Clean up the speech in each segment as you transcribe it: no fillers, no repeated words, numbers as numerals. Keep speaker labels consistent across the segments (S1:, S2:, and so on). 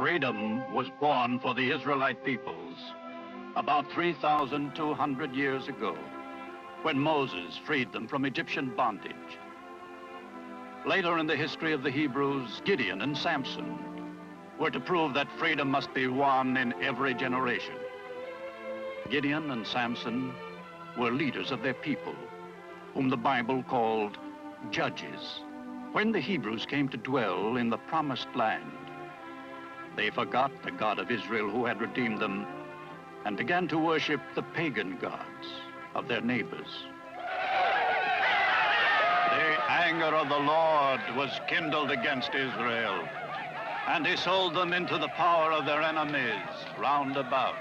S1: Freedom was born for the Israelite peoples about 3,200 years ago, when Moses freed them from Egyptian bondage. Later in the history of the Hebrews, Gideon and Samson were to prove that freedom must be won in every generation. Gideon and Samson were leaders of their people, whom the Bible called judges. When the Hebrews came to dwell in the promised land, they forgot the God of Israel who had redeemed them and began to worship the pagan gods of their neighbors. The anger of the Lord was kindled against Israel, and he sold them into the power of their enemies round about.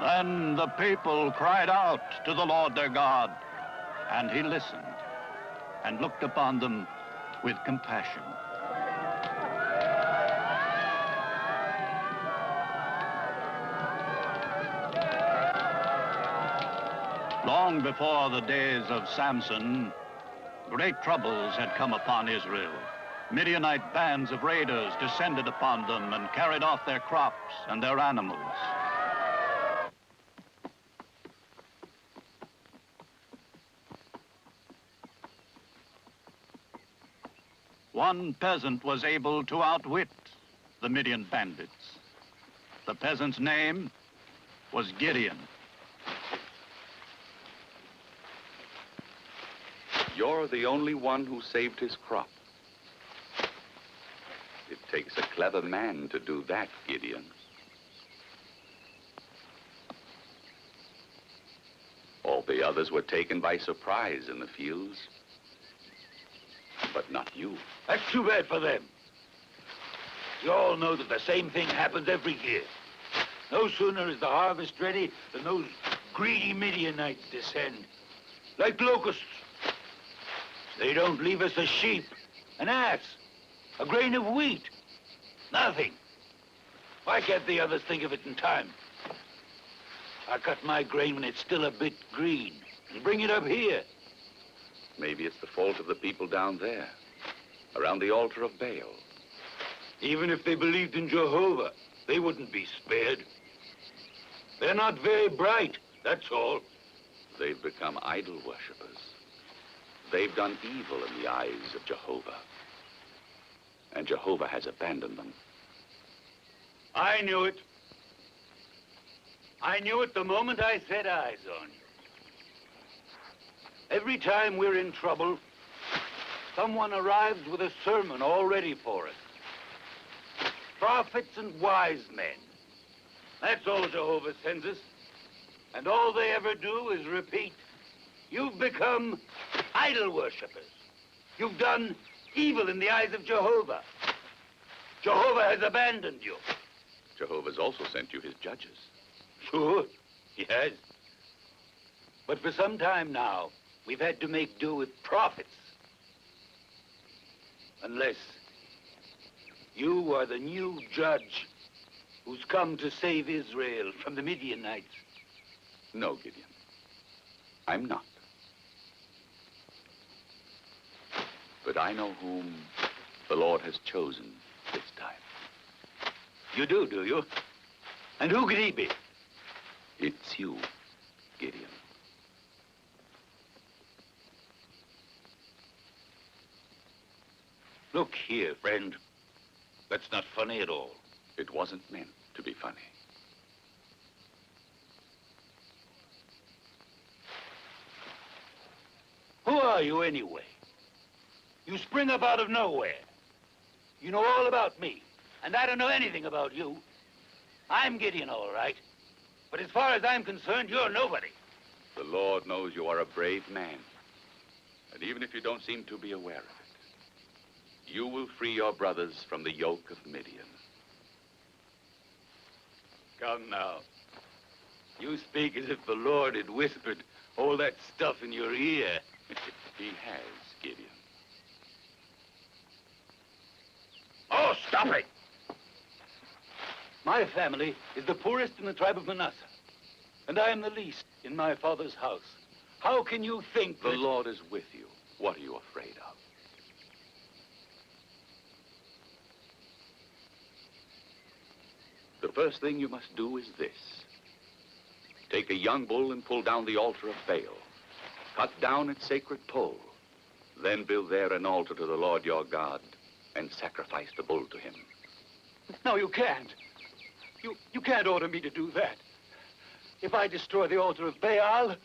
S1: Then the people cried out to the Lord their God, and he listened and looked upon them with compassion. Long before the days of Samson, great troubles had come upon Israel. Midianite bands of raiders descended upon them and carried off their crops and their animals. One peasant was able to outwit the Midian bandits. The peasant's name was Gideon.
S2: You're the only one who saved his crop. It takes a clever man to do that, Gideon. All the others were taken by surprise in the fields, but not you.
S3: That's too bad for them. You all know that the same thing happens every year. No sooner is the harvest ready than those greedy Midianites descend, like locusts. They don't leave us a sheep, an ass, a grain of wheat, nothing. Why can't the others think of it in time? I cut my grain when it's still a bit green and bring it up here.
S2: Maybe it's the fault of the people down there, around the altar of Baal.
S3: Even if they believed in Jehovah, they wouldn't be spared. They're not very bright, that's all.
S2: They've become idol worshippers. They've done evil in the eyes of Jehovah. And Jehovah has abandoned them.
S3: I knew it. I knew it the moment I set eyes on you. Every time we're in trouble, someone arrives with a sermon all ready for us. Prophets and wise men. That's all Jehovah sends us. And all they ever do is repeat, you've become idol worshippers. You've done evil in the eyes of Jehovah. Jehovah has abandoned you.
S2: Jehovah's also sent you his judges.
S3: Sure, he has. But for some time now, we've had to make do with prophets. Unless you are the new judge who's come to save Israel from the Midianites.
S2: No, Gideon. I'm not. But I know whom the Lord has chosen this time.
S3: You do you? And who could he be?
S2: It's you, Gideon.
S3: Look here, friend. That's not funny at all.
S2: It wasn't meant to be funny.
S3: Who are you anyway? You spring up out of nowhere. You know all about me, and I don't know anything about you. I'm Gideon, all right. But as far as I'm concerned, you're nobody.
S2: The Lord knows you are a brave man. And even if you don't seem to be aware of it, you will free your brothers from the yoke of Midian.
S3: Come now. You speak as if the Lord had whispered all that stuff in your ear.
S2: He has. Gideon.
S3: Oh, stop it! My family is the poorest in the tribe of Manasseh, and I am the least in my father's house. How can you think
S2: The
S3: that...
S2: Lord is with you. What are you afraid of? The first thing you must do is this. Take a young bull and pull down the altar of Baal. Cut down its sacred pole. Then build there an altar to the Lord your God and sacrifice the bull to him.
S4: No, you can't. You can't order me to do that. If I destroy the altar of Baal,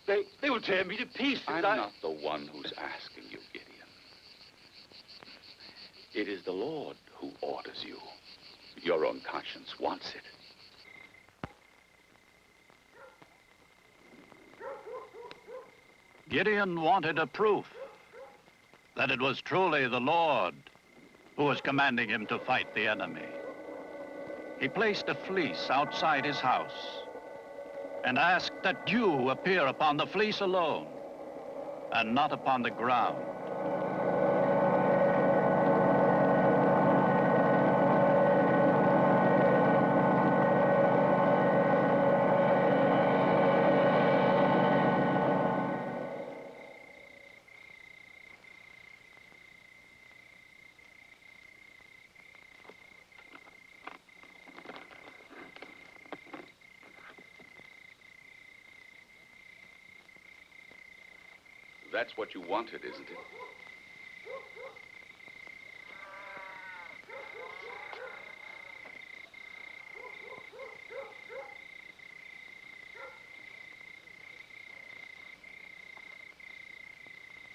S4: they will tear me to pieces.
S2: I'm not the one who's asking you, Gideon. It is the Lord who orders you. Your own conscience wants it.
S1: Gideon wanted a proof that it was truly the Lord who was commanding him to fight the enemy. He placed a fleece outside his house and asked that dew appear upon the fleece alone and not upon the ground.
S2: That's what you wanted, isn't it?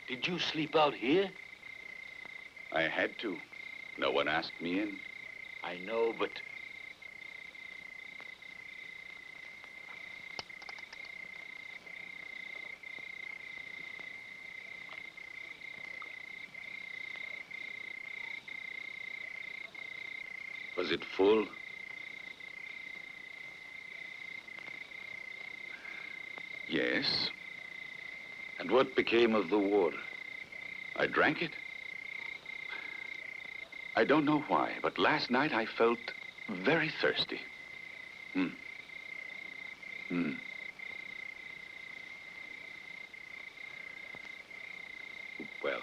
S3: Did you sleep out here?
S2: I had to. No one asked me in.
S3: I know, but...
S2: Was it full? Yes.
S3: And what became of the water?
S2: I drank it. I don't know why, but last night I felt very thirsty. Well.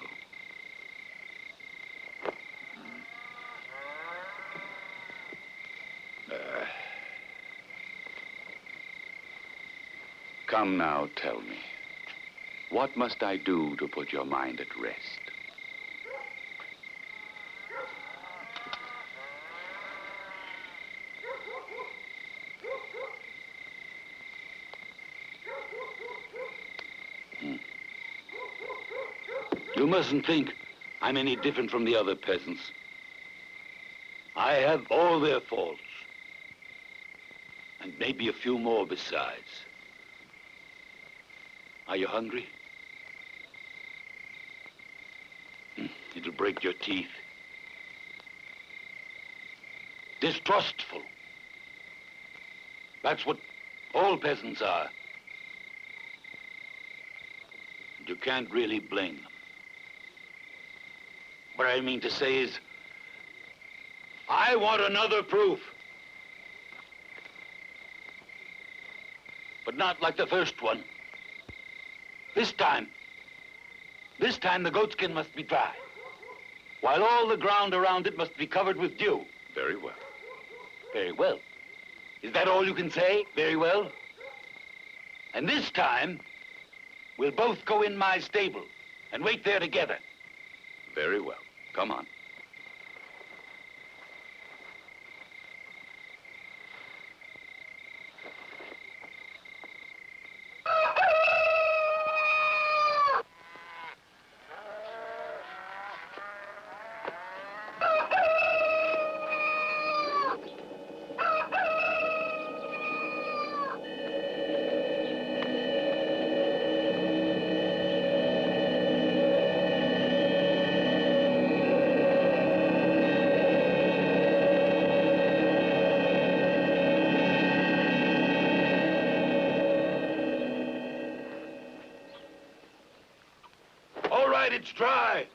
S2: Come now, tell me. What must I do to put your mind at rest?
S3: You mustn't think I'm any different from the other peasants. I have all their faults. And maybe a few more besides. Are you hungry? It'll break your teeth. Distrustful. That's what all peasants are. And you can't really blame them. What I mean to say is, I want another proof. But not like the first one. This time the goatskin must be dry, while all the ground around it must be covered with dew.
S2: Very well.
S3: Very well. Is that all you can say? Very well? And this time, we'll both go in my stable and wait there together.
S2: Very well. Come on.
S3: Let's try.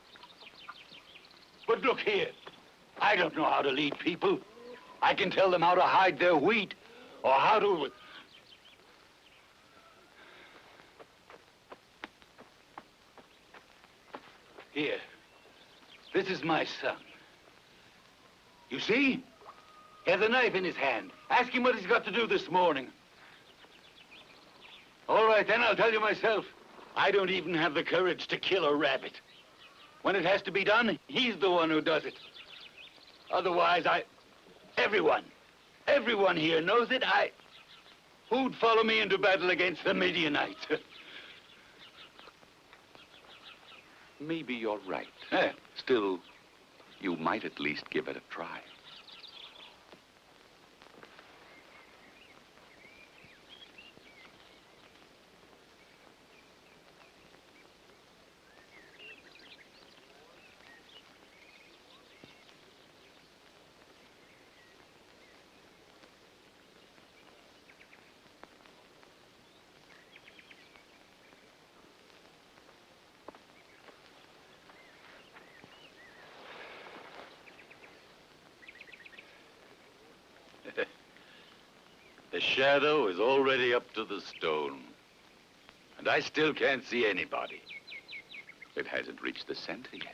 S3: But look here. I don't know how to lead people. I can tell them how to hide their wheat or how to... Here. This is my son. You see? He has a knife in his hand. Ask him what he's got to do this morning. All right, then I'll tell you myself. I don't even have the courage to kill a rabbit. When it has to be done, he's the one who does it. Otherwise, everyone here knows it. Who'd follow me into battle against the Midianites?
S2: Maybe you're right.
S3: Eh?
S2: Still, you might at least give it a try.
S3: The shadow is already up to the stone. And I still can't see anybody.
S2: It hasn't reached the center yet.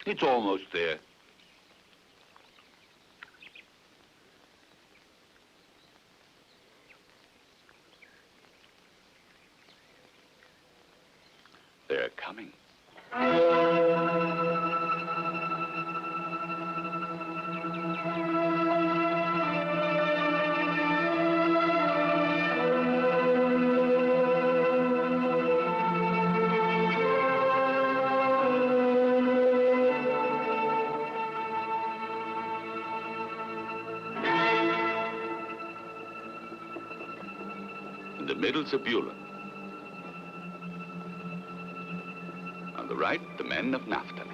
S3: It's almost there.
S2: They're coming. In the middle, turbulent. On the right, the men of Naphtali.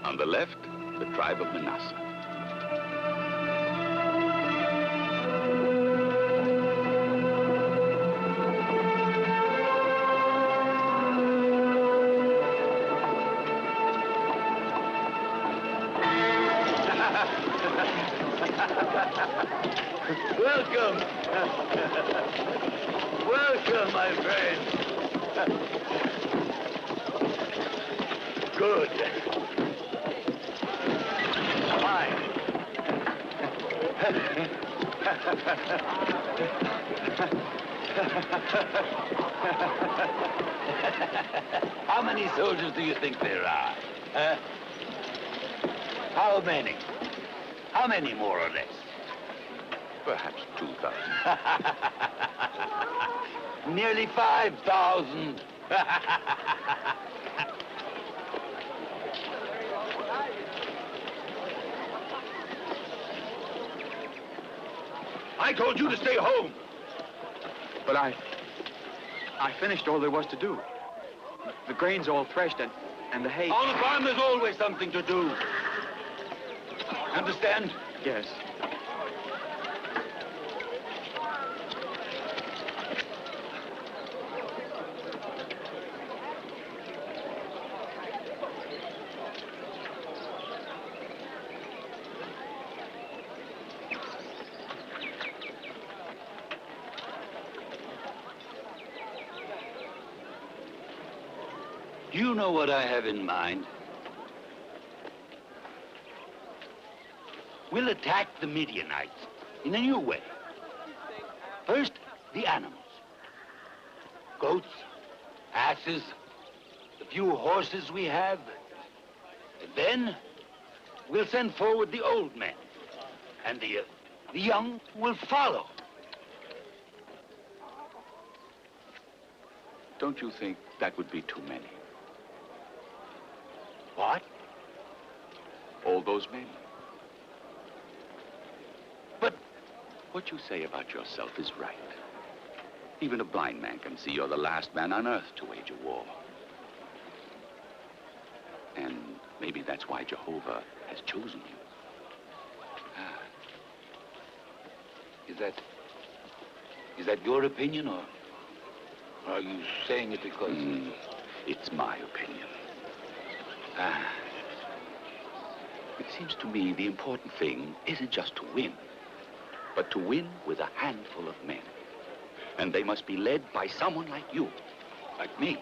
S2: On the left, the tribe of Manasseh.
S3: Welcome. Welcome, my friend. Good. Fine. How many soldiers do you think there are? How many? How many, more or less?
S2: Perhaps 2,000.
S3: Nearly 5,000. I told you to stay home.
S4: But I finished all there was to do. The grain's all threshed and the hay...
S3: On a farm, there's always something to do. Understand?
S4: Yes.
S3: Do you know what I have in mind? We'll attack the Midianites in a new way. First, the animals. Goats, asses, the few horses we have. And then, we'll send forward the old men. And the young will follow.
S2: Don't you think that would be too many?
S3: What?
S2: All those men.
S3: But
S2: What you say about yourself is right. Even a blind man can see you're the last man on earth to wage a war. And maybe that's why Jehovah has chosen you.
S3: Is that your opinion, or are you saying it because...
S2: It's my opinion. It seems to me the important thing isn't just to win, but to win with a handful of men. And they must be led by someone like you, like me.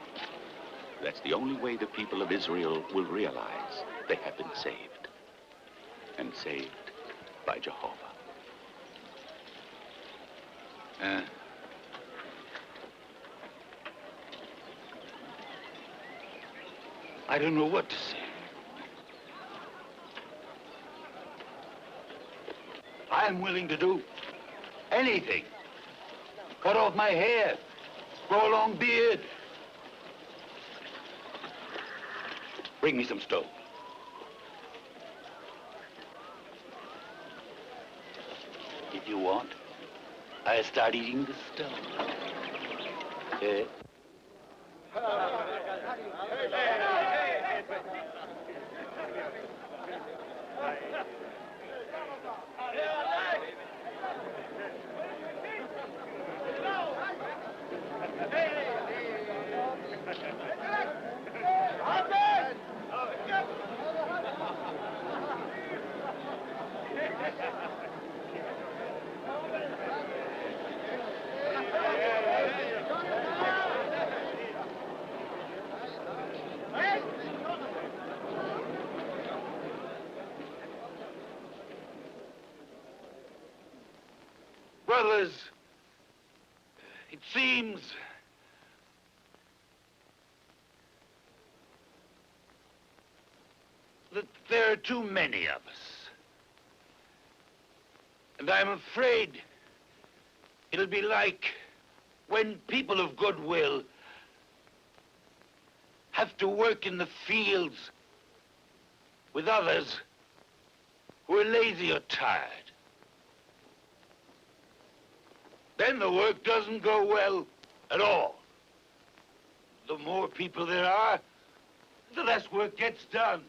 S2: That's the only way the people of Israel will realize they have been saved. And saved by Jehovah.
S3: I don't know what to say. I'm willing to do anything. Cut off my hair, grow a long beard. Bring me some stone. If you want, I'll start eating the stone. Brothers, it seems that there are too many of us. And I'm afraid it'll be like when people of goodwill have to work in the fields with others who are lazy or tired. Then the work doesn't go well at all. The more people there are, the less work gets done.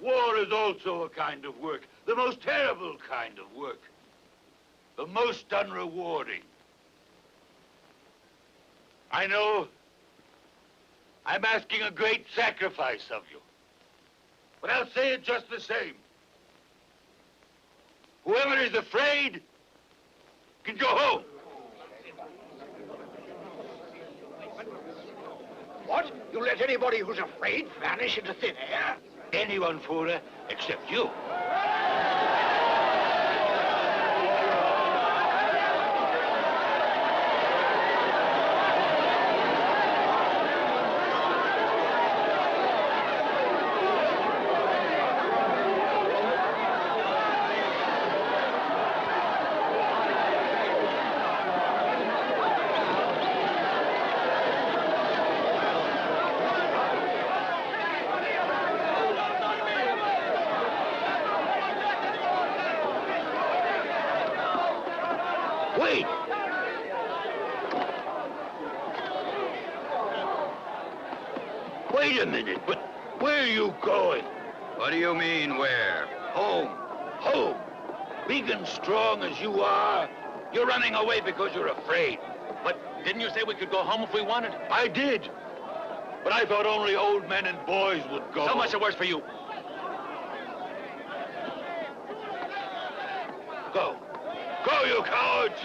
S3: War is also a kind of work, the most terrible kind of work, the most unrewarding. I know I'm asking a great sacrifice of you, but I'll say it just the same. Whoever is afraid can go home.
S5: What? You let anybody who's afraid vanish into thin air?
S3: Anyone, Fuhrer, except you. Wait! Wait a minute, but where are you going?
S2: What do you mean, where?
S3: Home. Home. Big and strong as you are, you're running away because you're afraid.
S4: But didn't you say we could go home if we wanted?
S3: I did. But I thought only old men and boys would go.
S4: So much the worse for you.
S3: Go. Go, you cowards!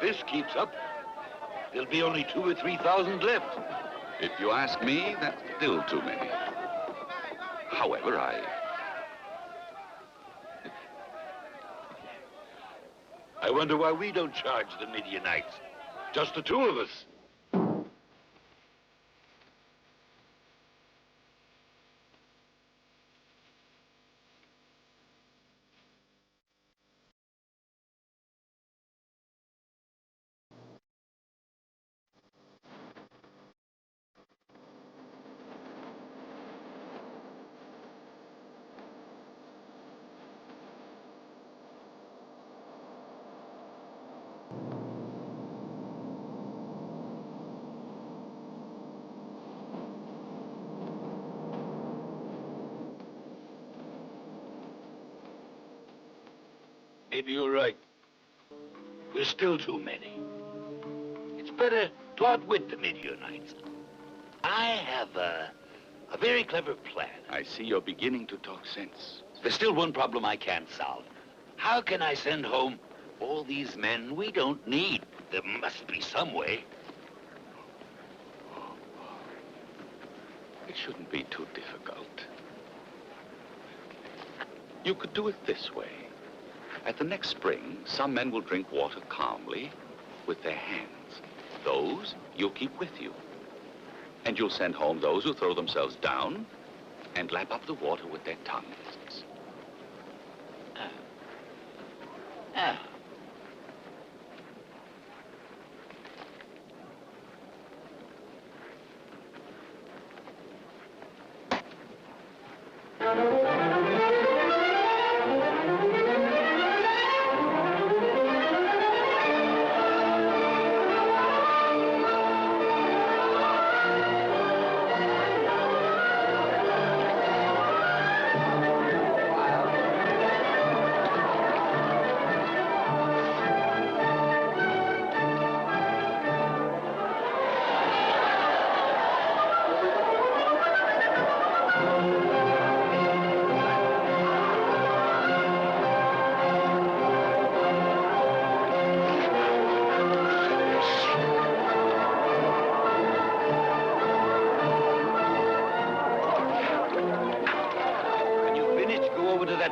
S3: This keeps up, there'll be only 2,000 or 3,000 left.
S2: If you ask me, that's still too many. However,
S3: I wonder why we don't charge the Midianites. Just the two of us. Maybe you're right. We're still too many. better plot with the Midianites. I have a very clever plan.
S2: I see you're beginning to talk sense.
S3: There's still one problem I can't solve. How can I send home all these men we don't need? There must be some way.
S2: It shouldn't be too difficult. You could do it this way. At the next spring, some men will drink water calmly with their hands. Those you'll keep with you. And you'll send home those who throw themselves down and lap up the water with their tongues.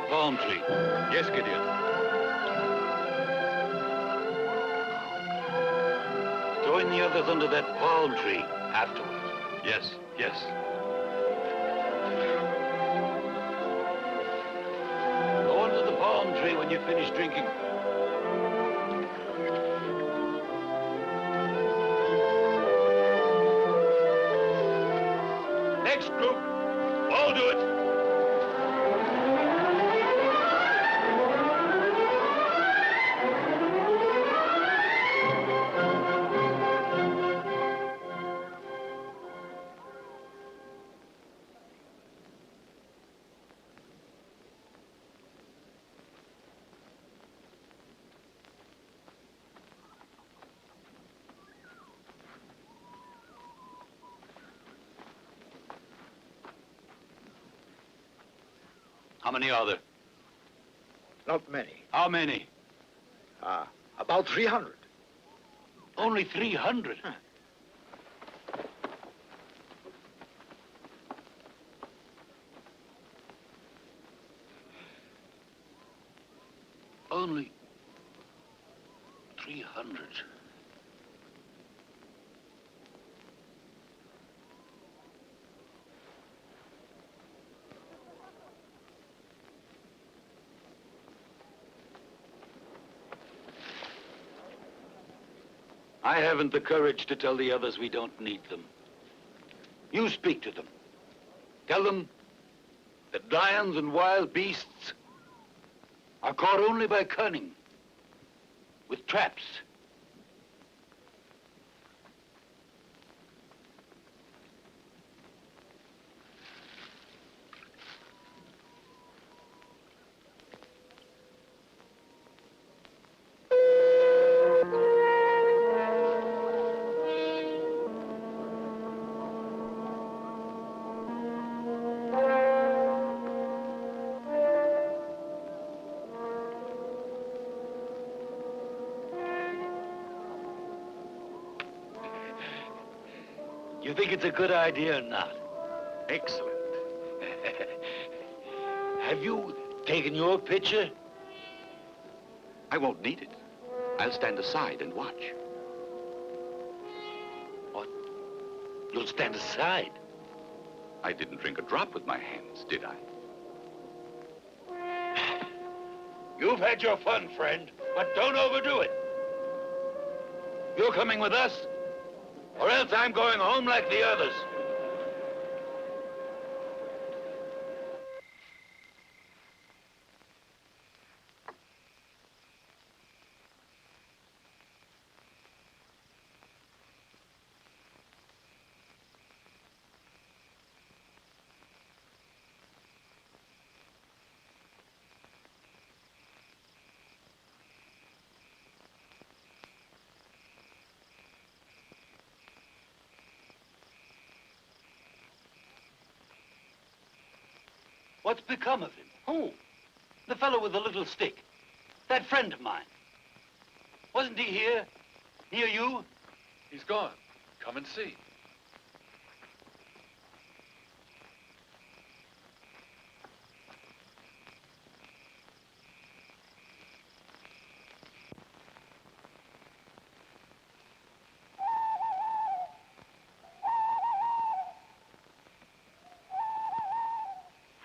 S3: Palm tree.
S2: Yes, Gideon.
S3: Join the others under that palm tree afterwards.
S2: Yes, yes.
S3: Go under the palm tree when you finish drinking. Next group, all do it.
S2: How many are there?
S5: Not many.
S2: How many?
S5: About 300.
S3: Only 300?
S5: Huh.
S3: Only 300. I haven't the courage to tell the others we don't need them. You speak to them. Tell them that lions and wild beasts are caught only by cunning, with traps. You think it's a good idea or not?
S2: Excellent.
S3: Have you taken your picture?
S2: I won't need it. I'll stand aside and watch.
S3: What? You'll stand aside?
S2: I didn't drink a drop with my hands, did I?
S3: You've had your fun, friend, but don't overdo it. You're coming with us, or else I'm going home like the others.
S4: What's become of him?
S5: Who?
S4: The fellow with the little stick. That friend of mine. Wasn't he here? Near you?
S6: He's gone. Come and see.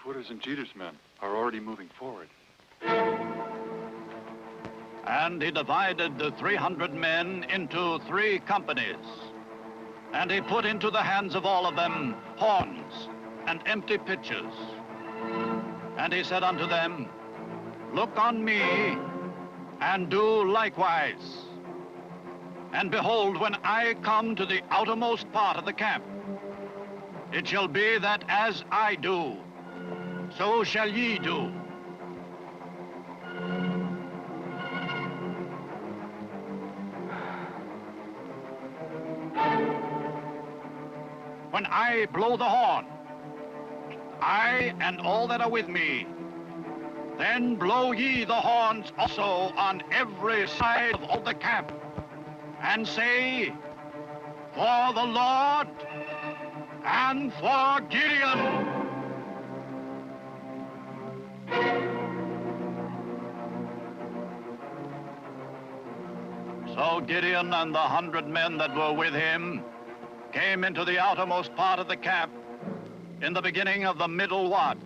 S6: Footers and Jeter's men are already moving forward.
S1: And he divided the 300 men into 3 companies. And he put into the hands of all of them horns and empty pitchers. And he said unto them, look on me, and do likewise. And behold, when I come to the outermost part of the camp, it shall be that as I do, so shall ye do. When I blow the horn, I and all that are with me, then blow ye the horns also on every side of all the camp, and say, for the Lord and for Gideon. So Gideon and the 100 men that were with him came into the outermost part of the camp in the beginning of the middle watch.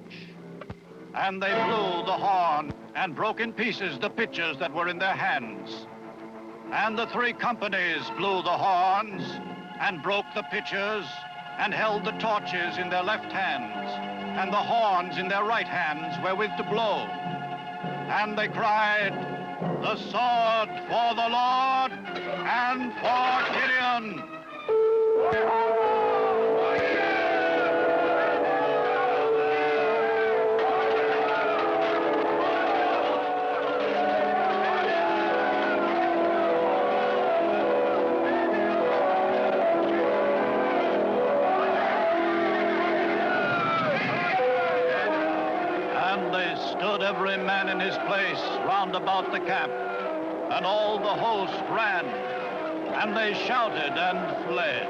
S1: And they blew the horn and broke in pieces the pitchers that were in their hands. And the 3 companies blew the horns and broke the pitchers and held the torches in their left hands and the horns in their right hands wherewith to blow. And they cried, the sword for the Lord and for Gideon. And they stood every man in his place round about the camp, and all the host ran, and they shouted and fled.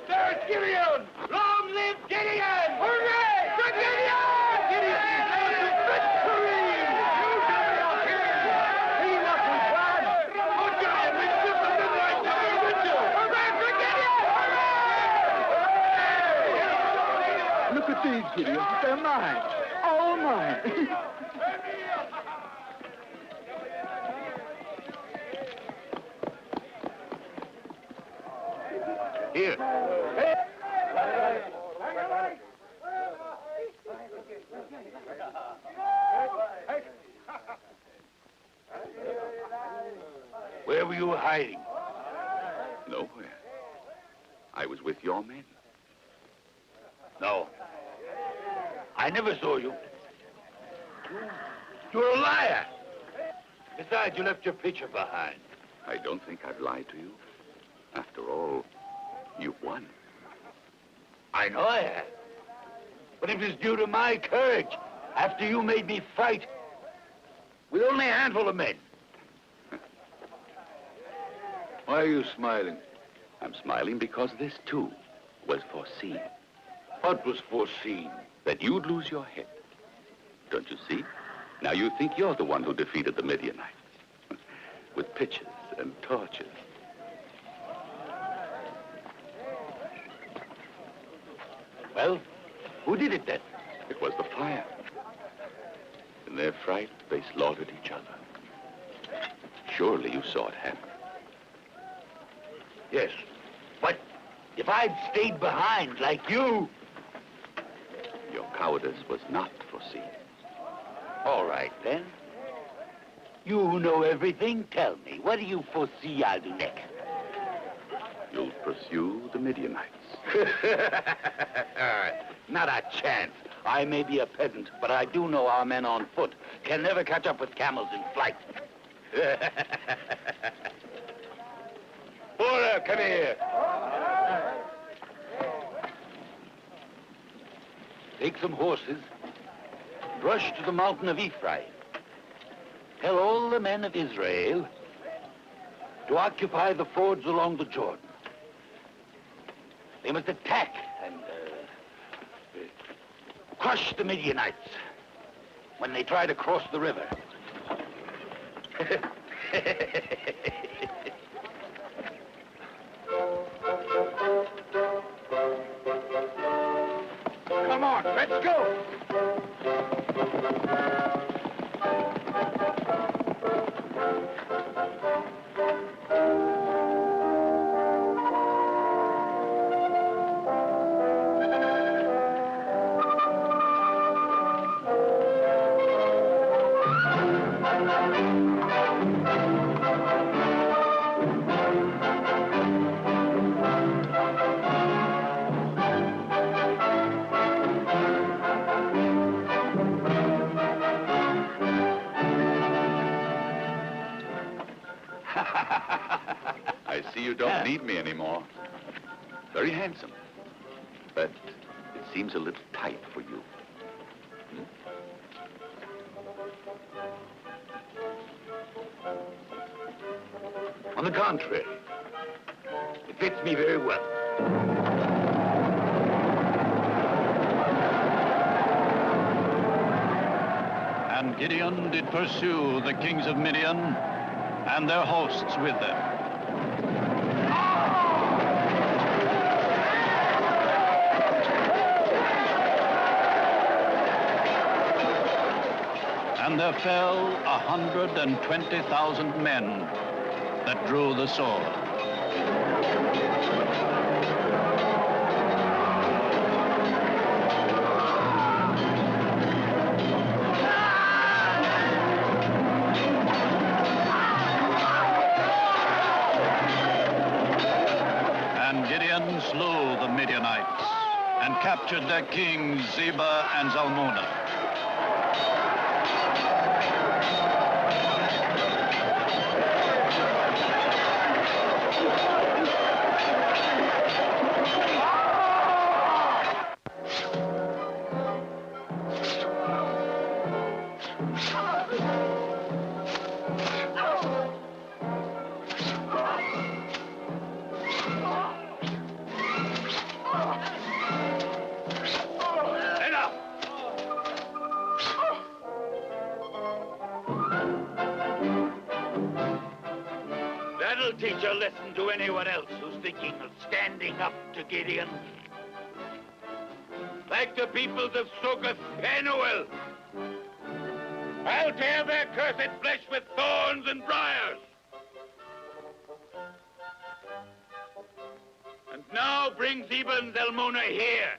S5: There's Gideon! Long live Gideon! Hooray! For Gideon! Gideon is now to victory! You Gideon here! He wasn't bad! Oh, Gideon, we took the midnight to the window! Hooray for Gideon! Hooray!
S7: Look at these, Gideon. They're mine. All mine.
S2: Here.
S3: Where were you hiding?
S2: Nowhere. I was with your men.
S3: No. I never saw you. You're a liar. Besides, you left your picture behind.
S2: I don't think I've lied to you. After all, you've won.
S3: I know I have. But it was due to my courage after you made me fight with only a handful of men. Why are you smiling?
S2: I'm smiling because this, too, was foreseen.
S3: What was foreseen?
S2: That you'd lose your head. Don't you see? Now you think you're the one who defeated the Midianites. With pitches and torches.
S3: Well, who did it then?
S2: It was the fire. In their fright, they slaughtered each other. Surely you saw it happen.
S3: Yes. But if I'd stayed behind like you...
S2: Your cowardice was not foreseen.
S3: All right, then. You who know everything, tell me. What do you foresee I'll do next?
S2: You'll pursue the Midianites.
S3: Not a chance. I may be a peasant, but I do know our men on foot can never catch up with camels in flight. Bora, come here. Take some horses, rush to the mountain of Ephraim. Tell all the men of Israel to occupy the fords along the Jordan. They must attack and crush the Midianites when they try to cross the river. Come on, let's go!
S2: I see you don't need me anymore. Very handsome. But it seems a little tight for you.
S3: On the contrary, it fits me very well.
S1: And Gideon did pursue the kings of Midian and their hosts with them. And there fell 120,000 men that drew the sword. And Gideon slew the Midianites and captured their kings Zebah and Zalmunna.
S3: That'll teach a lesson to anyone else who's thinking of standing up to Gideon. Like the peoples of Succoth, Penuel. I'll tear their cursed flesh with thorns and briars. And now bring Zebah and Zalmunna here.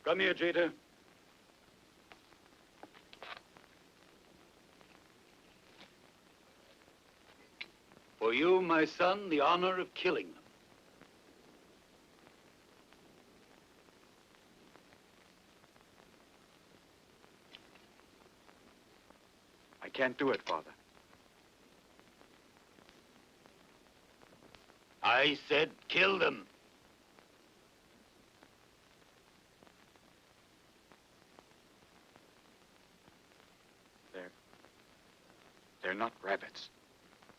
S3: Come here, Jeter. For you, my son, the honor of killing them.
S6: I can't do it, Father.
S3: I said kill them.
S6: They're not rabbits.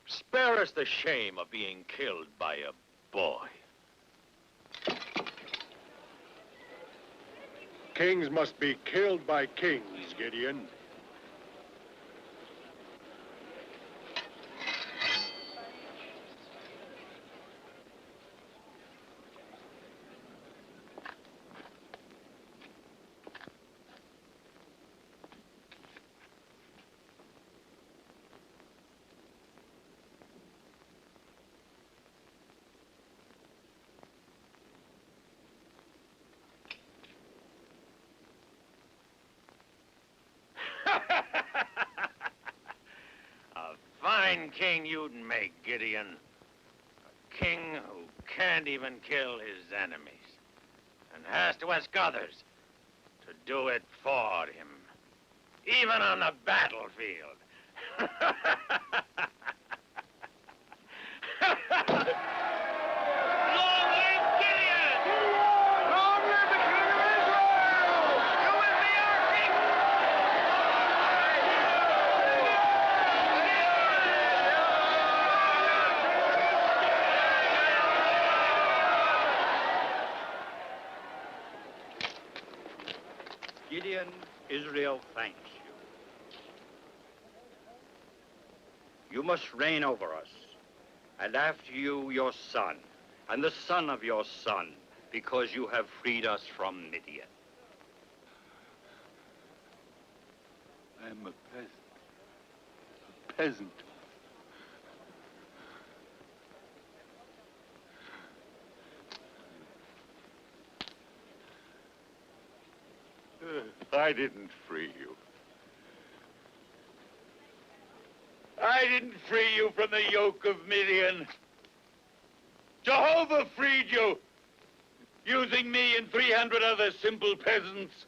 S8: Spare us the shame of being killed by a boy.
S9: Kings must be killed by kings, Gideon.
S8: A fine king you'd make, Gideon. A king who can't even kill his enemies and has to ask others to do it for him, even on the battlefield. Long live Gideon! Long live the King of Israel! You will be our king!
S3: Gideon, Israel thanks you. You must reign over us, and after you, your son, and the son of your son, because you have freed us from Midian.
S6: I am a peasant. A peasant.
S2: I didn't free you. I didn't free you from the yoke of Midian. Jehovah freed you, using me and 300 other simple peasants.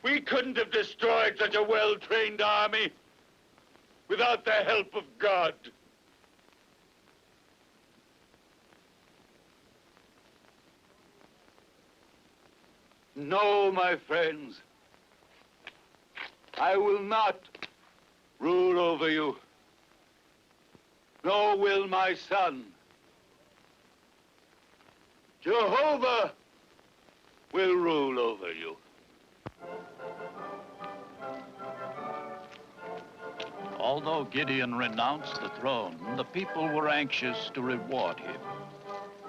S2: We couldn't have destroyed such a well-trained army without the help of God. No, my friends, I will not rule over you, nor will my son. Jehovah will rule over you.
S1: Although Gideon renounced the throne, the people were anxious to reward him.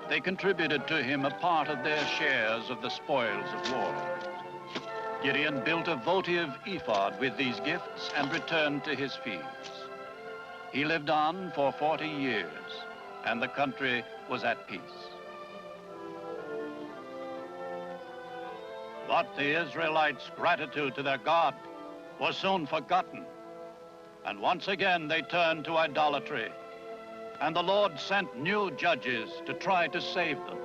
S1: They contributed to him a part of their shares of the spoils of war. Gideon built a votive ephod with these gifts and returned to his fields. He lived on for 40 years, and the country was at peace. But the Israelites' gratitude to their God was soon forgotten, and once again they turned to idolatry. And the Lord sent new judges to try to save them.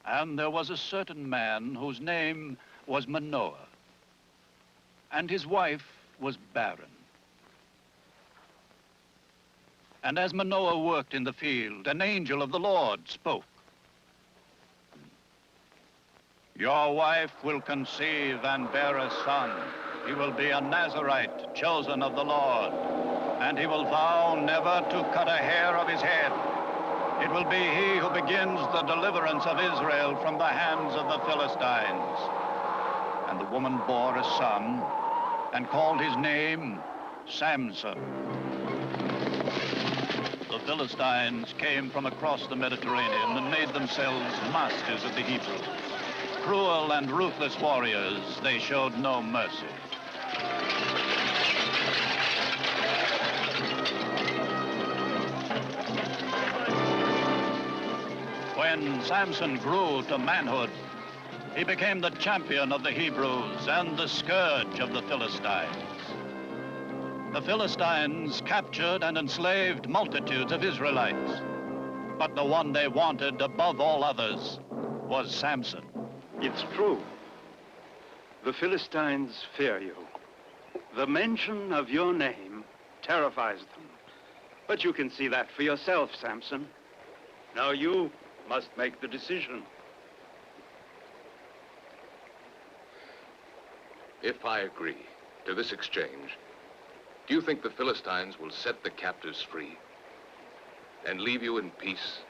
S1: And there was a certain man whose name was Manoah, and his wife was barren. And as Manoah worked in the field, an angel of the Lord spoke. Your wife will conceive and bear a son. He will be a Nazarite, chosen of the Lord, and he will vow never to cut a hair of his head. It will be he who begins the deliverance of Israel from the hands of the Philistines. And the woman bore a son and called his name Samson. The Philistines came from across the Mediterranean and made themselves masters of the Hebrews. Cruel and ruthless warriors, they showed no mercy. When Samson grew to manhood, he became the champion of the Hebrews and the scourge of the Philistines. The Philistines captured and enslaved multitudes of Israelites, but the one they wanted above all others was Samson.
S10: It's true. The Philistines fear you. The mention of your name terrifies them. But you can see that for yourself, Samson. Now you must make the decision.
S2: If I agree to this exchange, do you think the Philistines will set the captives free and leave you in peace?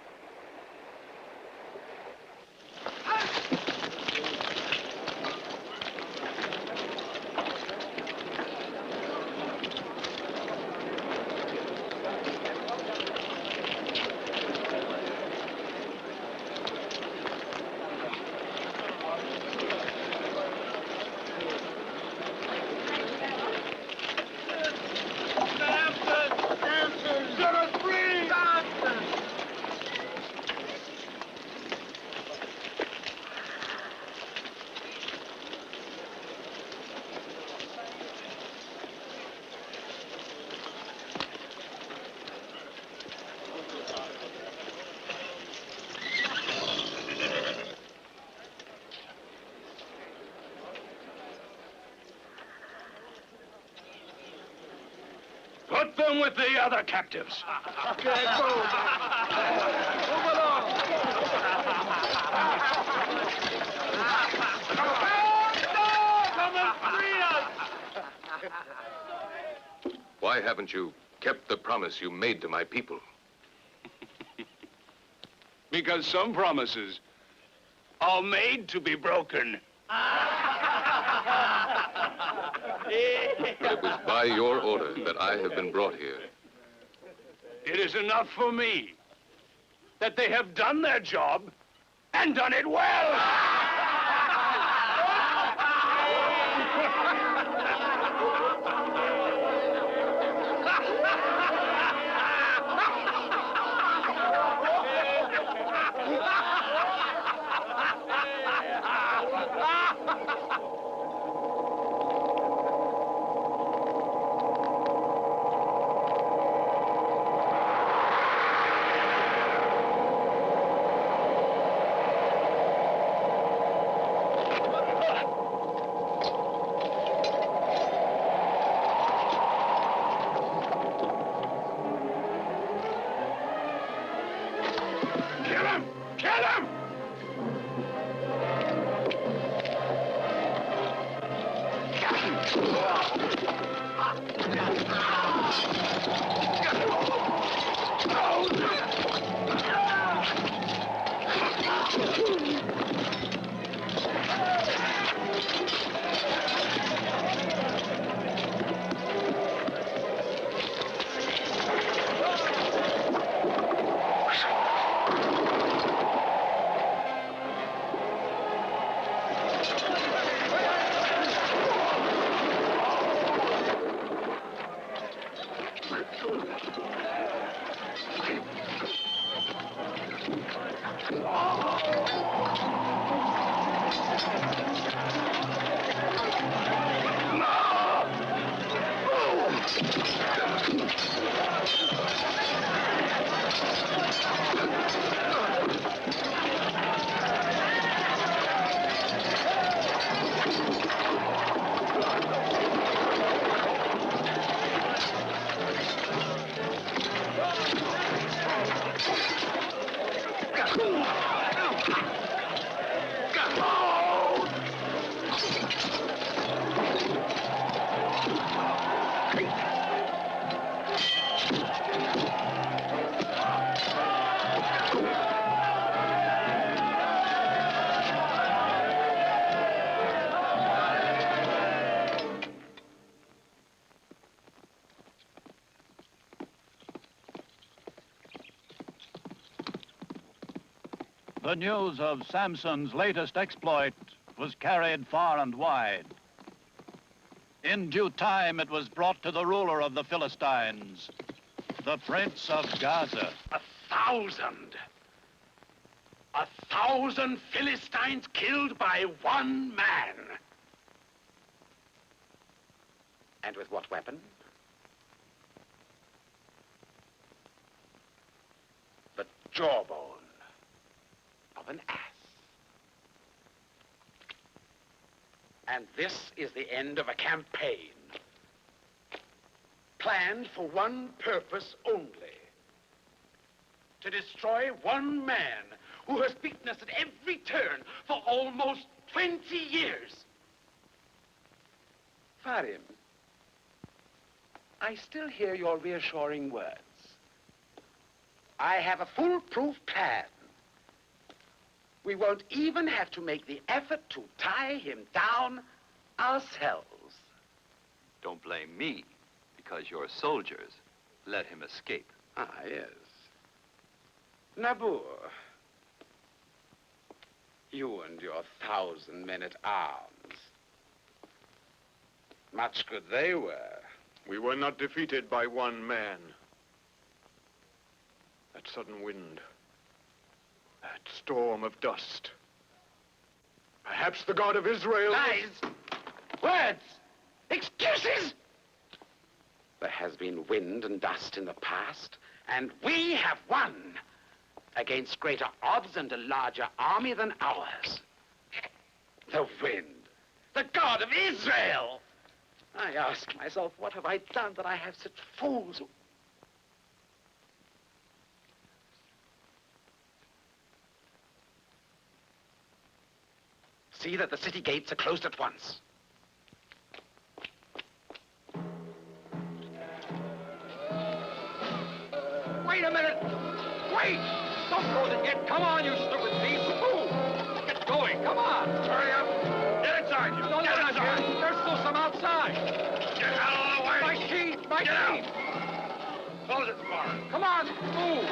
S3: Put them with the other captives.
S5: Okay, go. Move along. Come and free us.
S2: Why haven't you kept the promise you made to my people?
S3: Because some promises are made to be broken.
S2: It was by your order that I have been brought here.
S3: It is enough for me that they have done their job and done it well.
S1: The news of Samson's latest exploit was carried far and wide. In due time, it was brought to the ruler of the Philistines, the Prince of Gaza.
S3: 1,000.
S11: 1,000 Philistines killed by one man. And with what weapon? The jawbone of an ass. And this is the end of a campaign, planned for one purpose only: to destroy one man who has beaten us at every turn for almost 20 years. Farim, I still hear your reassuring words. I have a foolproof plan. We won't even have to make the effort to tie him down ourselves.
S12: Don't blame me, because your soldiers let him escape.
S11: Ah, yes. Nabour, you and your 1,000 men at arms. Much good they were.
S9: We were not defeated by one man. That sudden wind, that storm of dust. Perhaps the God of Israel...
S11: Lies! Words! Excuses! There has been wind and dust in the past, and we have won against greater odds and a larger army than ours. The wind, the God of Israel! I ask myself, what have I done that I have such fools who... See that the city gates are closed at once.
S5: Wait a minute! Wait! Don't close it yet! Come on, you stupid thief! Move! Get going! Come on! Hurry up! Get inside! You don't let us here! There's still some outside! Get out of the way! My key! My key! Close it for us! Come on! Move!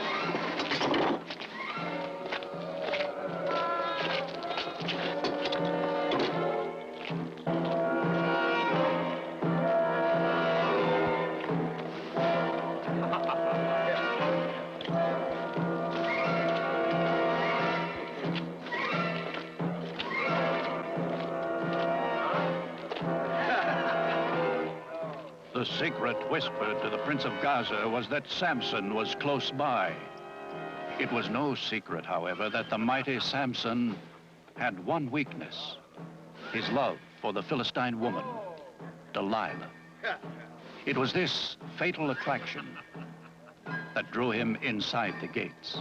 S1: The secret whispered to the Prince of Gaza was that Samson was close by. It was no secret, however, that the mighty Samson had one weakness: his love for the Philistine woman, Delilah. It was this fatal attraction that drew him inside the gates.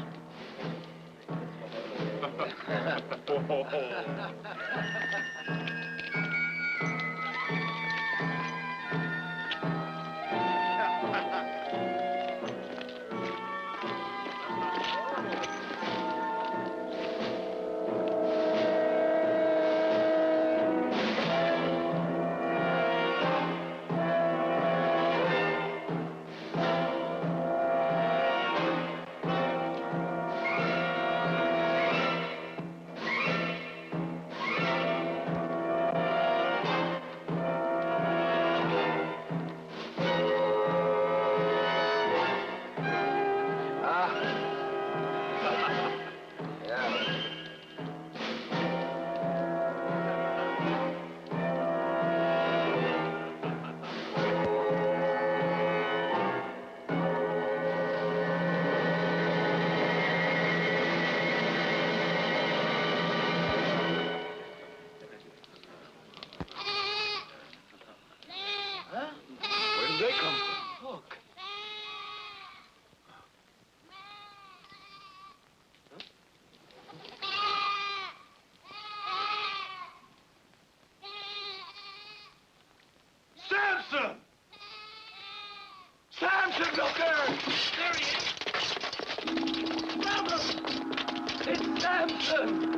S5: Samson! Samson, look there! There he is! Samson! It's Samson!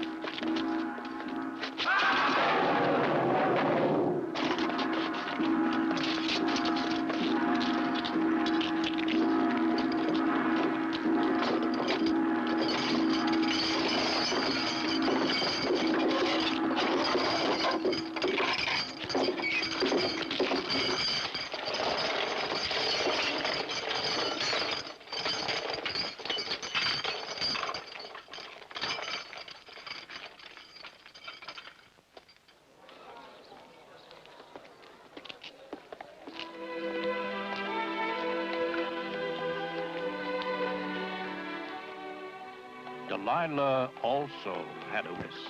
S1: Delilah also had a wish.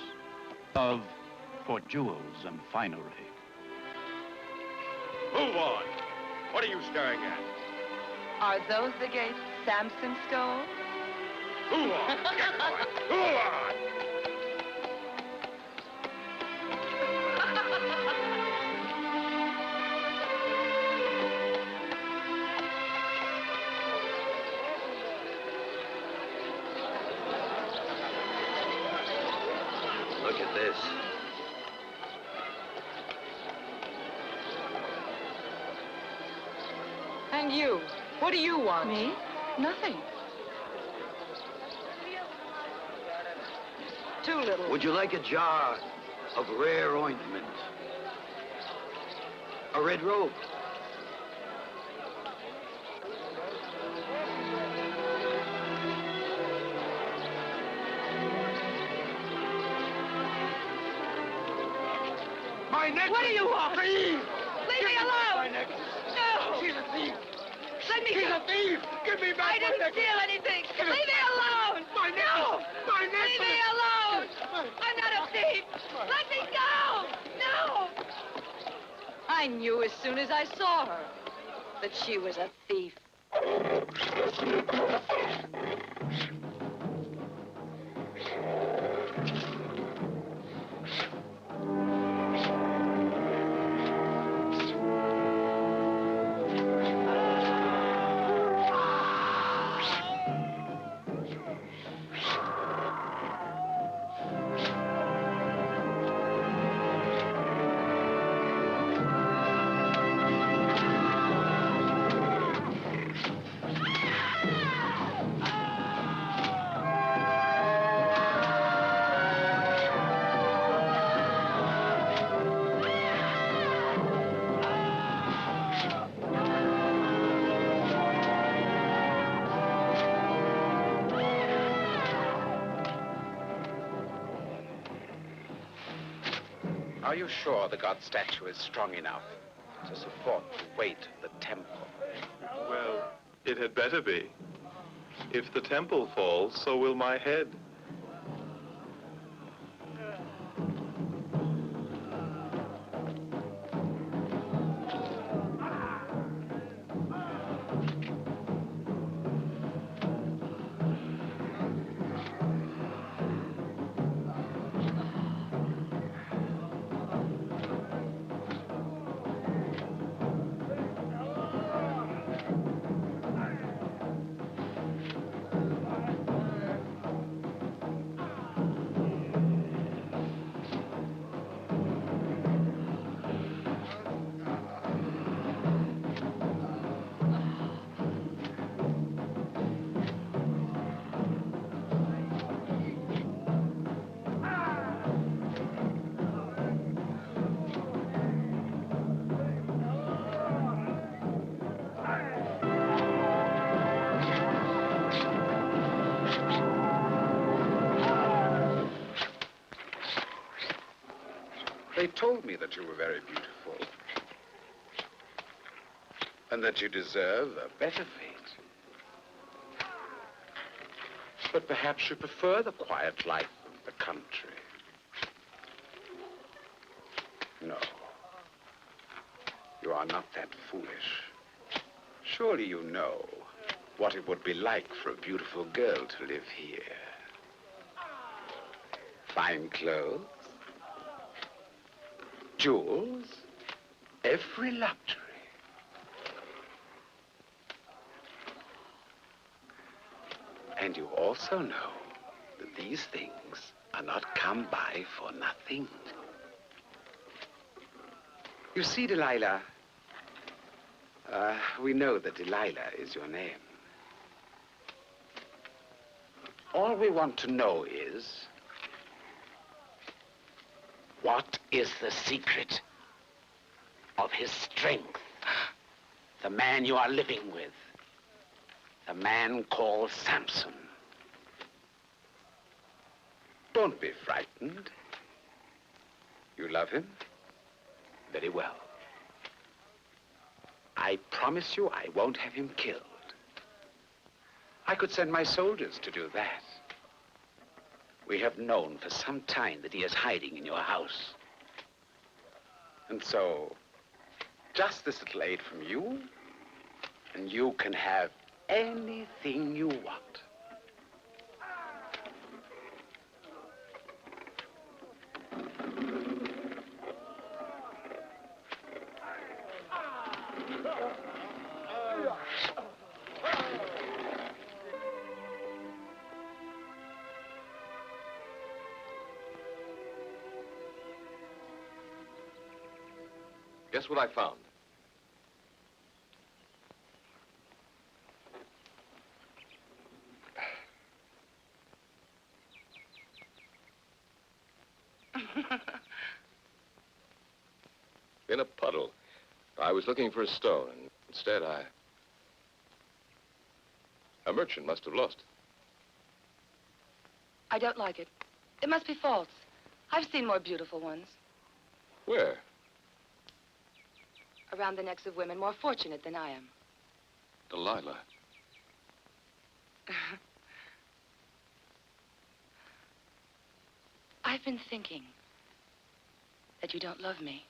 S1: Love for jewels and finery.
S9: Move on. What are you staring at?
S13: Are those the gates Samson stole?
S9: Move on. Get going. Move on.
S12: Look at this.
S13: And you? What do you want? Me? Nothing. Too little.
S14: Would you like a jar of rare ointment? A red robe?
S5: My necklace!
S13: What do you want?
S5: Thief!
S13: Leave me alone!
S5: My necklace!
S13: No!
S5: She's a thief!
S13: Let me
S5: She's
S13: go!
S5: a thief! Give me back
S13: I didn't steal anything! Leave me alone!
S5: My necklace!
S13: No!
S5: My necklace!
S13: Leave me alone! I'm not a thief! Let me go! No! I knew as soon as I saw her that she was a thief.
S11: Are you sure the god statue is strong enough to support the weight of the temple?
S15: Well, it had better be. If the temple falls, so will my head.
S11: They told me that you were very beautiful. And that you deserve a better fate. But perhaps you prefer the quiet life of the country. No. You are not that foolish. Surely you know what it would be like for a beautiful girl to live here. Fine clothes, jewels, every luxury. And you also know that these things are not come by for nothing. You see, Delilah, we know that Delilah is your name. All we want to know is, what is the secret of his strength? The man you are living with. The man called Samson. Don't be frightened. You love him? Very well. I promise you I won't have him killed. I could send my soldiers to do that. We have known for some time that he is hiding in your house. And so, just this little aid from you, and you can have anything you want.
S16: Guess what I found? In a puddle. I was looking for a stone, and instead a merchant must have lost it.
S13: I don't like it. It must be false. I've seen more beautiful ones.
S16: Where?
S13: Around the necks of women more fortunate than I am.
S16: Delilah.
S13: I've been thinking that you don't love me.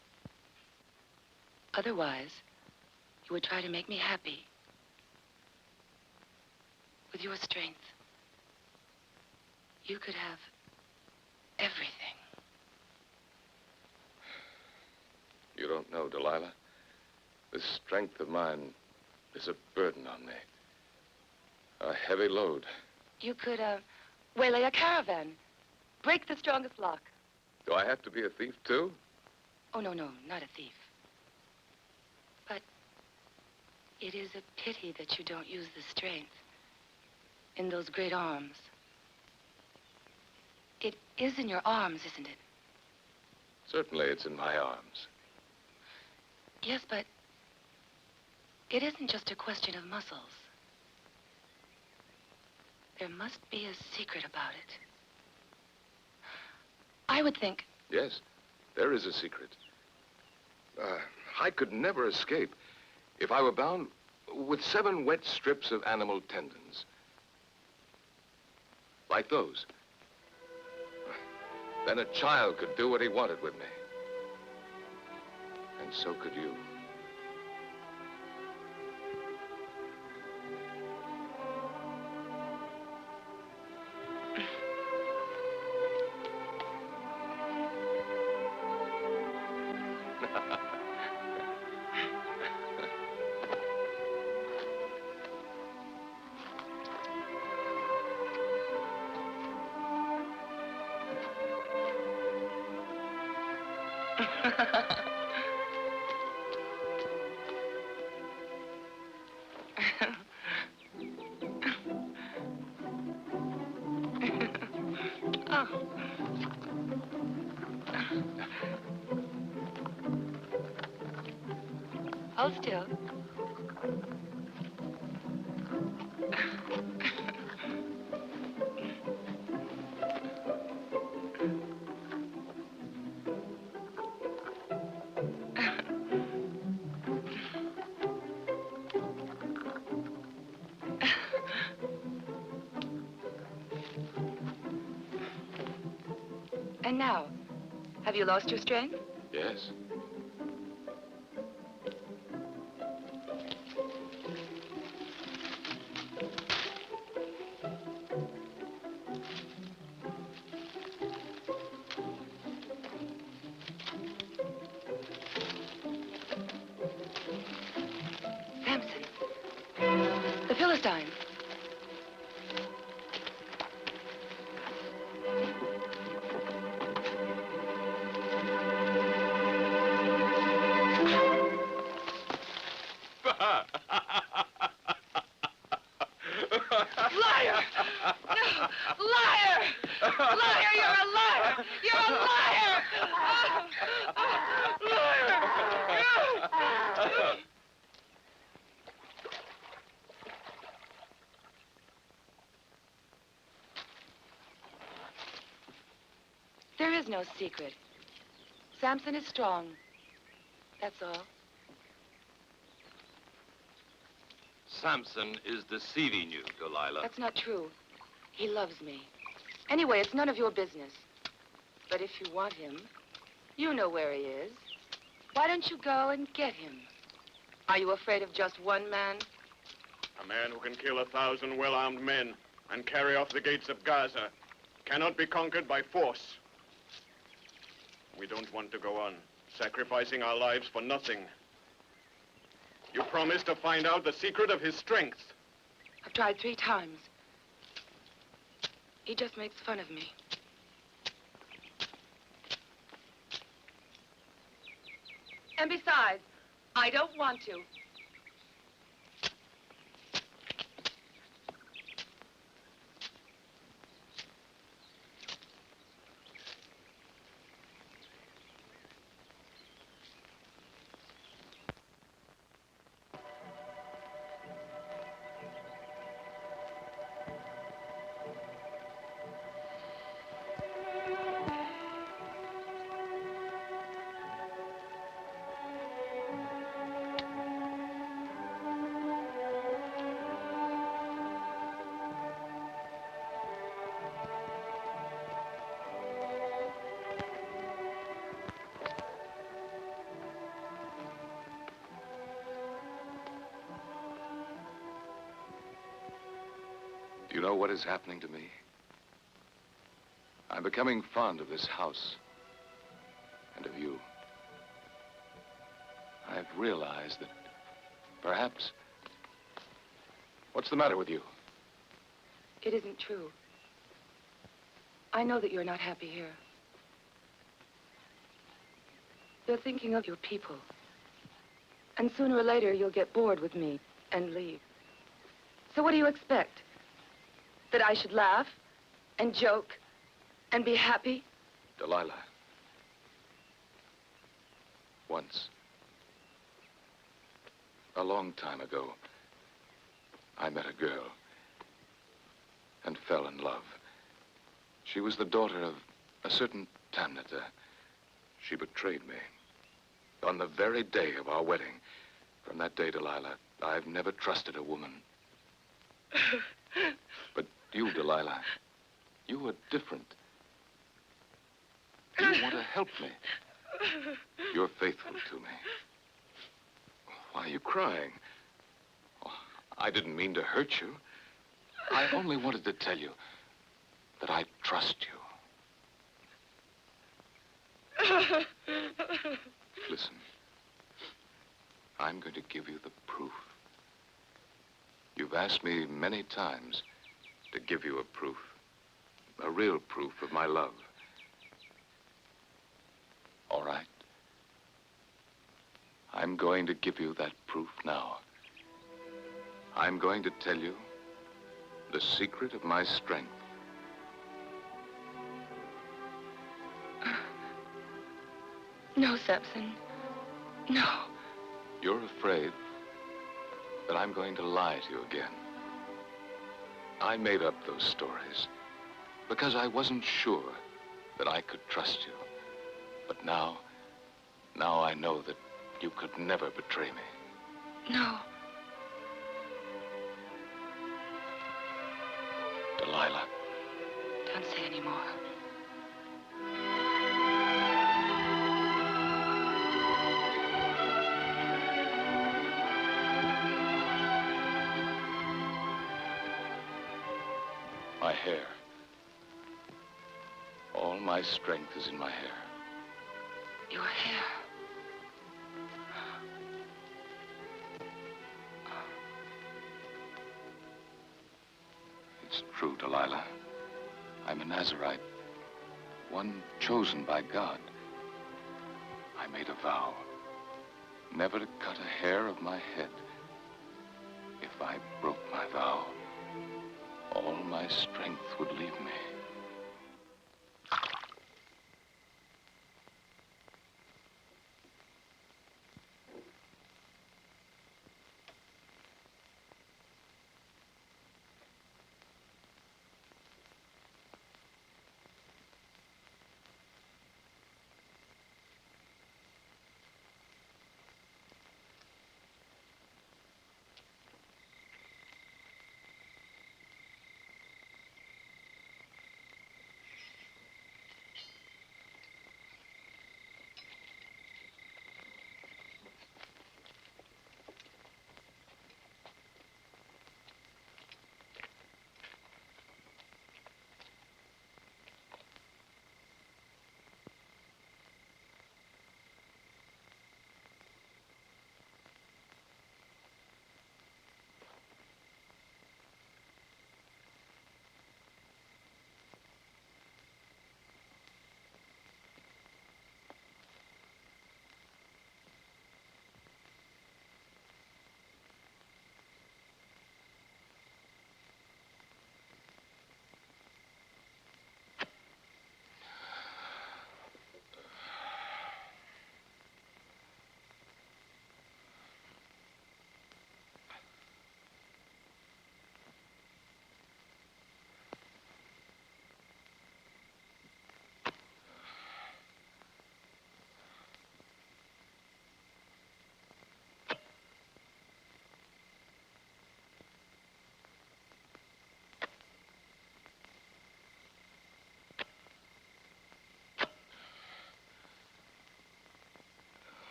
S13: Otherwise, you would try to make me happy. With your strength, you could have everything.
S16: You don't know, Delilah. This strength of mine is a burden on me. A heavy load.
S13: You could, waylay a caravan. Break the strongest lock.
S16: Do I have to be a thief, too?
S13: Oh, no, not a thief. But it is a pity that you don't use the strength in those great arms. It is in your arms, isn't it?
S16: Certainly it's in my arms.
S13: Yes, but it isn't just a question of muscles. There must be a secret about it. I would think...
S16: Yes, there is a secret. I could never escape if I were bound with 7 wet strips of animal tendons. Like those. Then a child could do what he wanted with me. And so could you.
S13: Hold still. And now, have you lost your strength?
S16: Yes.
S13: Samson. The Philistines. Liar! No! Liar! Liar! You're a liar! You're a liar! Liar! There is no secret. Samson is strong. That's all.
S12: Samson is deceiving you, Delilah.
S13: That's not true. He loves me. Anyway, it's none of your business. But if you want him, you know where he is. Why don't you go and get him? Are you afraid of just one man?
S9: A man who can kill 1,000 well-armed men and carry off the gates of Gaza cannot be conquered by force. We don't want to go on, sacrificing our lives for nothing. You promised to find out the secret of his strength.
S13: I've tried 3 times. He just makes fun of me. And besides, I don't want to.
S16: Do you know what is happening to me? I'm becoming fond of this house and of you. I've realized that perhaps... What's the matter with you?
S13: It isn't true. I know that you're not happy here. You're thinking of your people. And sooner or later, you'll get bored with me and leave. So what do you expect? That I should laugh and joke and be happy?
S16: Delilah. Once, a long time ago, I met a girl and fell in love. She was the daughter of a certain Tamnata. She betrayed me on the very day of our wedding. From that day, Delilah, I've never trusted a woman. But you, Delilah, you are different. You want to help me. You're faithful to me. Why are you crying? Oh, I didn't mean to hurt you. I only wanted to tell you that I trust you. Listen, I'm going to give you the proof. You've asked me many times to give you a proof, a real proof of my love. All right. I'm going to give you that proof now. I'm going to tell you the secret of my strength.
S13: No, Samson. No.
S16: You're afraid that I'm going to lie to you again. I made up those stories because I wasn't sure that I could trust you. But now I know that you could never betray me.
S13: No.
S16: Delilah.
S13: Don't say any more.
S16: My hair. All my strength is in my hair.
S13: Your hair.
S16: It's true, Delilah. I'm a Nazarite, one chosen by God. I made a vow never to cut a hair of my head. If I broke my vow, all my strength would leave me.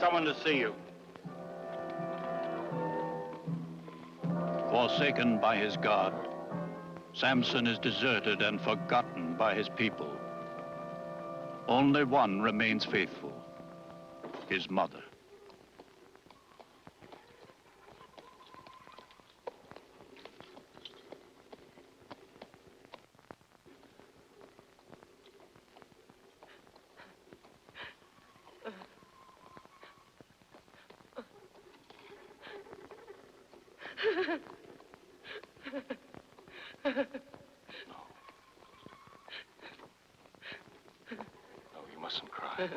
S1: Someone to see you. Forsaken by his God, Samson is deserted and forgotten by his people. Only one remains faithful, his mother.
S16: No, you mustn't cry.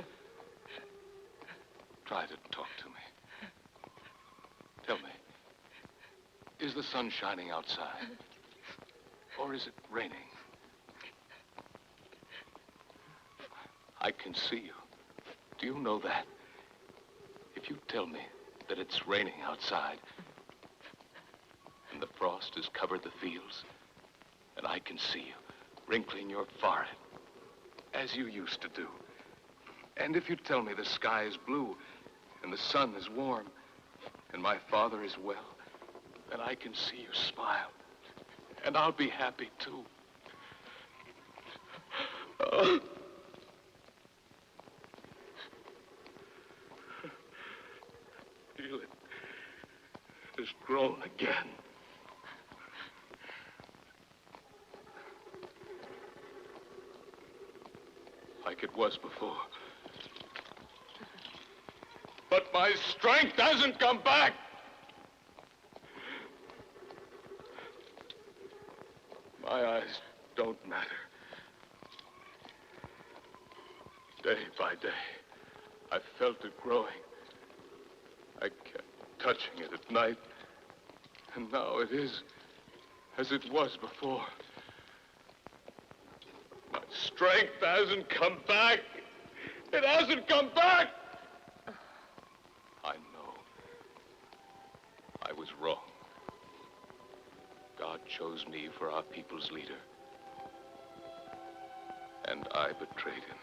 S16: Try to talk to me. Tell me, is the sun shining outside? Or is it raining? I can see you. Do you know that? If you tell me that it's raining outside, and the frost has covered the fields, and I can see you wrinkling your forehead, as you used to do. And if you tell me the sky is blue, and the sun is warm, and my father is well, then I can see you smile, and I'll be happy too. Oh. Feel it has grown again. Like it was before. But my strength hasn't come back. My eyes don't matter. Day by day, I felt it growing. I kept touching it at night. And now it is as it was before. My strength hasn't come back. It hasn't come back. I know. I was wrong. God chose me for our people's leader. And I betrayed him.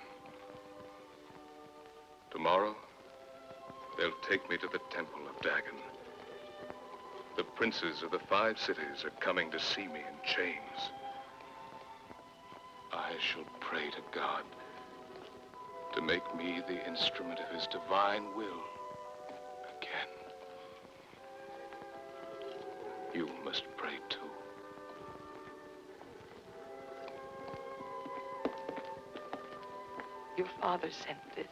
S16: Tomorrow, they'll take me to the temple of Dagon. The princes of the 5 cities are coming to see me in chains. I shall pray to God to make me the instrument of his divine will again. You must pray too.
S17: Your father sent this.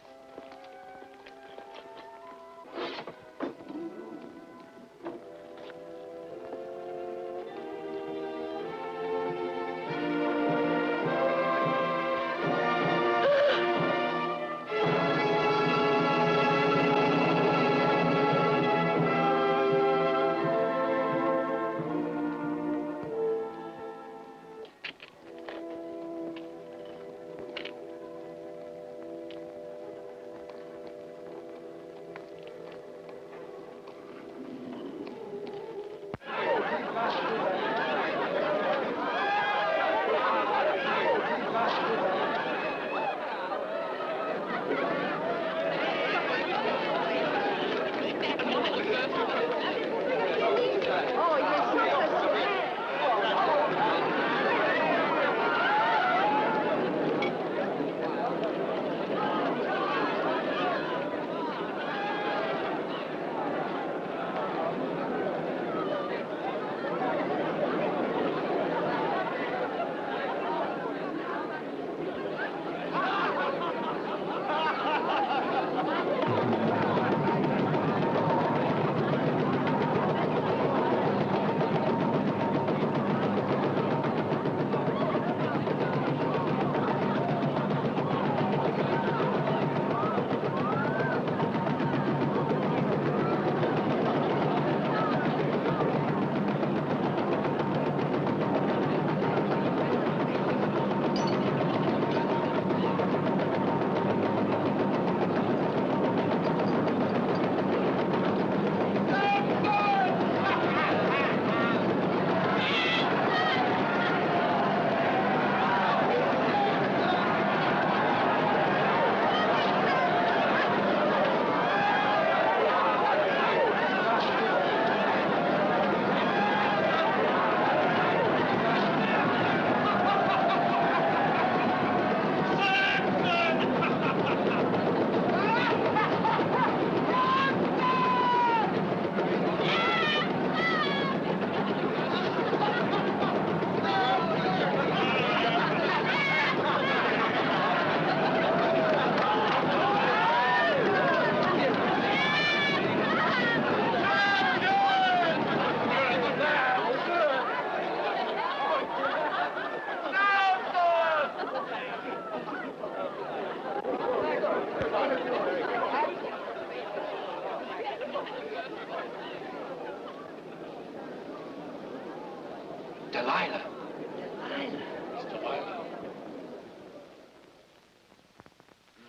S11: Delilah.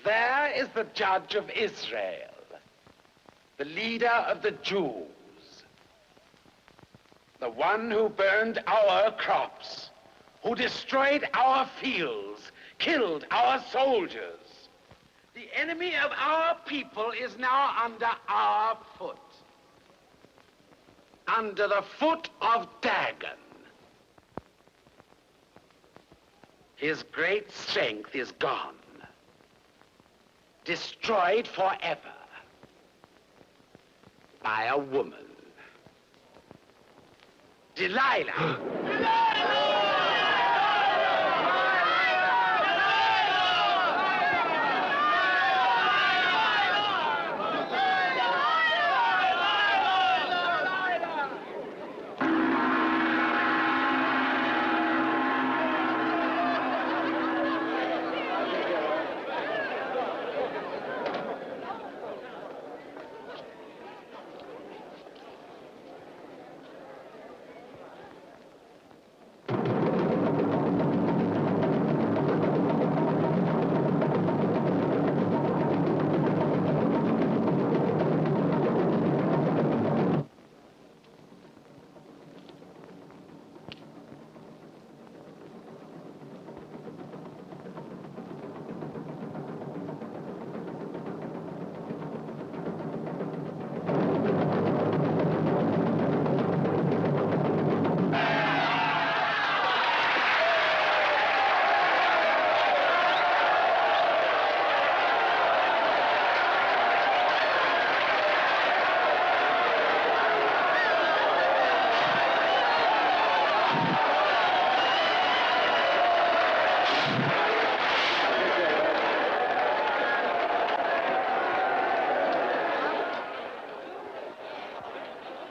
S11: There is the judge of Israel, the leader of the Jews, the one who burned our crops, who destroyed our fields, killed our soldiers. The enemy of our people is now under our foot, under the foot of Dagon. His great strength is gone, destroyed forever by a woman. Delilah!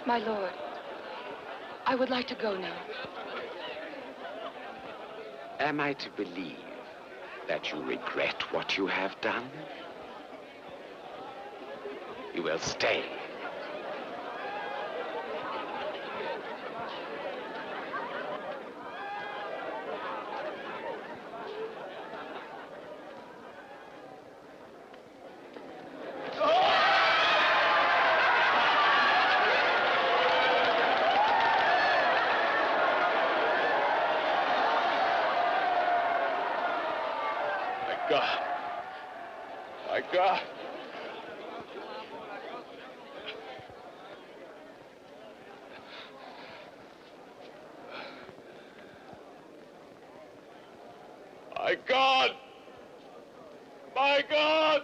S13: My lord, I would like to go now.
S11: Am I to believe that you regret what you have done? You will stay.
S9: God. My God. My God. My God.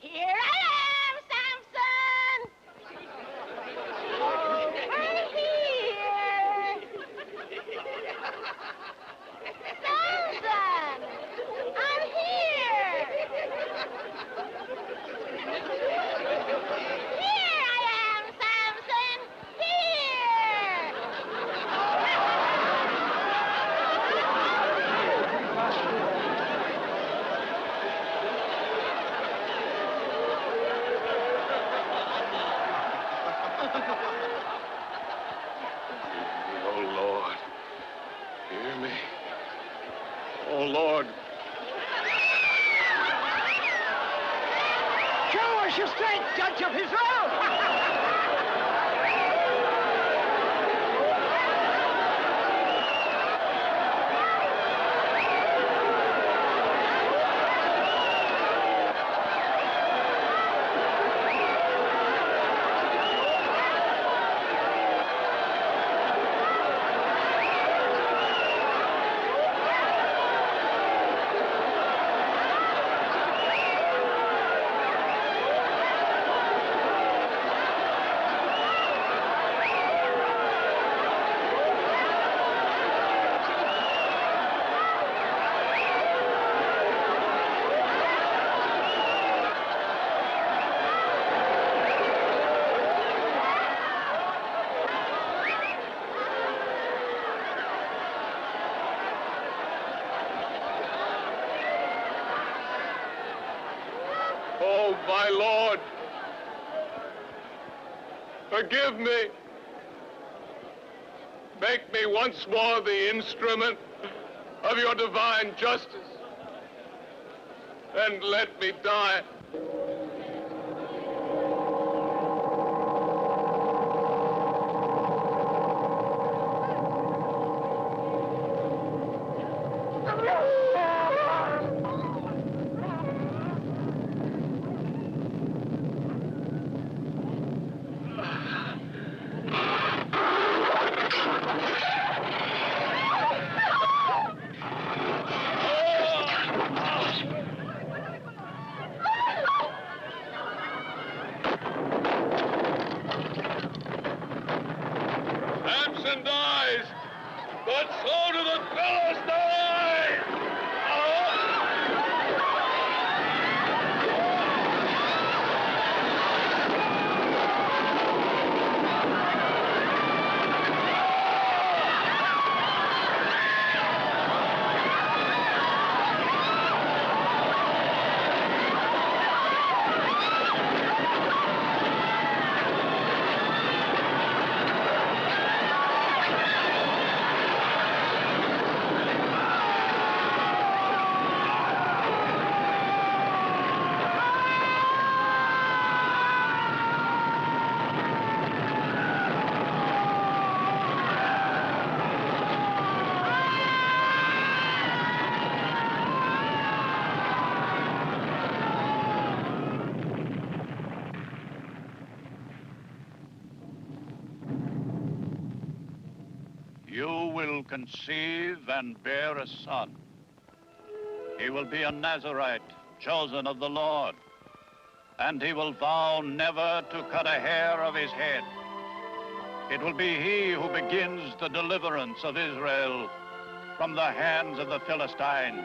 S5: Here I am, Samson! Over here! Samson! I'm here! Here I am, Samson! Here!
S9: Oh, Lord. Hear me. Oh, Lord.
S5: Show us your strength, Judge of Israel!
S9: Oh, my Lord. Forgive me. Make me once more the instrument of your divine justice. And let me die. Samson dies, but so do the Philistines!
S1: You will conceive and bear a son. He will be a Nazarite, chosen of the Lord, and he will vow never to cut a hair of his head. It will be he who begins the deliverance of Israel from the hands of the Philistines.